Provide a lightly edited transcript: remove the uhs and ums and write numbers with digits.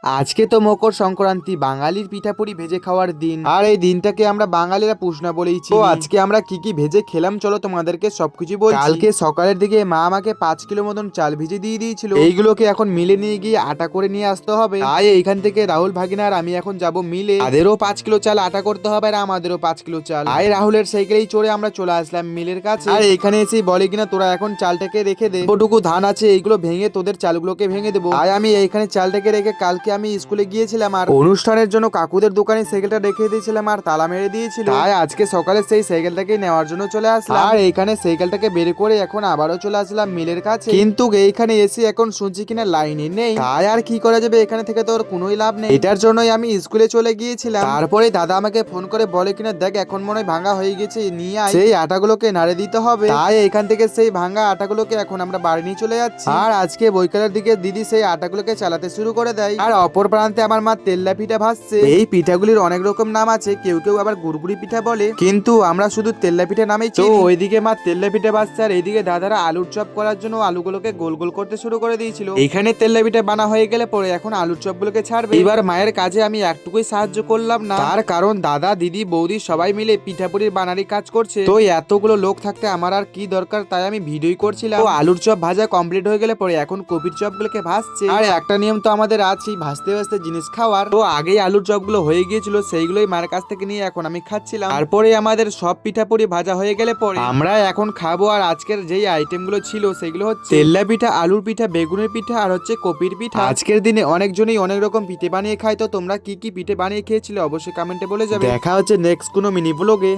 আজকে তো মকর সংক্রান্তি, বাঙালির পিঠাপুরি ভেজে খাওয়ার দিন। আর এই দিনটাকে আমরা বাঙালিরা পুষনা বলেই চিনি। তো আজকে আমরা কি কি ভেজে খেলাম চলো তোমাদেরকে সবকিছু বলছি। কালকে সকালের দিকে মা আমাকে 5 কিলো মতন চাল ভিজে দিয়ে দিয়েছিল। এইগুলোকে এখন মিলে নিয়ে গিয়ে আটা করে নিয়ে আসতে হবে। তাই এইখান থেকে রাহুল ভাগিনা আর আমি এখন যাব মিলে। তাদেরও 5 কিলো চাল আটা করতে হবে আর আমাদেরও 5 কিলো চাল। তাই রাহুলের সাইকেলেই চড়ে আমরা চলে আসলাম মিলের কাছে। আর এখানে এসেই বলে কিনা তোরা এখন চালটাকে রেখে দে, কতটুকু ধান আছে এইগুলো ভেঙে তোদের চালগুলোকে ভেঙে দেবো। তাই আমি এইখানে চালটাকে রেখে কালকে আমি স্কুলে গিয়েছিলাম আর অনুষ্ঠানের জন্য কাকুদের দোকানে সাইকেলটা রেখে দিয়েছিলাম আর তালা মেরে দিয়েছিল। তাই আজকে সকালে সেই সাইকেলটাকে নেওয়ার জন্য চলে আসলাম। আর এইখানে সাইকেলটাকে বের করে এখন আবারও চলে আসলাম মিলের কাছে। কিন্তু এইখানে এসে এখন শুনছি কিনা লাইনে নেই। তাই আর কি করা যাবে, এখানে থেকে তো ওর কোনোই লাভ নেই। এটার জন্যই আমি স্কুলে চলে গিয়েছিলাম। তারপরে দাদা আমাকে ফোন করে বলে কিনা দেখ এখন মনে হয় ভাঙা হয়ে গেছে, নিয়ে আয়, সেই আটাগুলোকে নাড়ে দিতে হবে। তাই এখান থেকে সেই ভাঙা আটাগুলোকে এখন আমরা বাড়ি নিয়ে চলে যাচ্ছি। আর আজকে বৈকালের দিকে দিদি সেই আটাগুলোকে চালাতে শুরু করে দেয়। আর অপর প্রান্তে আমার মা তেল্লা পিঠা ভাজছে। এই পিঠাগুলির অনেক রকম নাম আছে, কেউ কেউ আবার গুড়গুড়ি পিঠা বলে, কিন্তু আমরা শুধু তেল্লা পিঠা নামেই চিনি। তো ওইদিকে মা তেল্লা পিঠা ভাজছে আর এইদিকে দাদারা আলুর চপ করার জন্য আলুগুলোকে গোল গোল করতে শুরু করে দিয়েছিল। এখানে তেল্লা পিঠা বানা হয়ে গেলে পরে এখন আলুর চপগুলোকে ছাড়বে। এবার মায়ের কাজে আমি একটুকুই সাহায্য করলাম না, তার কারণ দাদা দিদি বৌদি সবাই মিলে পিঠাপুরির বানারি কাজ করছে। তো এতগুলো লোক থাকতে আমার আর কি দরকার, তাই আমি ভিডিওই করছিলাম। তো আলুর চপ ভাজা কমপ্লিট হয়ে গেলে পরে এখন কপির চপগুলোকে ভাজছে। আর একটা নিয়ম তো আমাদের আছেই, ভাজতে ভাজতে জিনিস খাওয়ার। তো আগেই আলুর চপগুলো হয়ে গিয়েছিল, সেইগুলোই মায়ের কাছ থেকে নিয়ে এখন আমি খাচ্ছিলাম। তারপরে আমাদের সব পিঠাপুরি ভাজা হয়ে গেলে পরে আমরা এখন খাবো। আর আজকের যেই আইটেমগুলো ছিল সেগুলো হচ্ছে তেল্লা পিঠা, আলুর পিঠা, বেগুনের পিঠা আর হচ্ছে কপির পিঠা। আজকের দিনে অনেকজনই অনেক রকম পিঠে বানিয়ে খায়। তো তোমরা কি কি পিঠে বানিয়ে খেয়েছিলে অবশ্যই কমেন্টে বলে যাবে। দেখা হচ্ছে নেক্সট কোনো মিনি ব্লগে।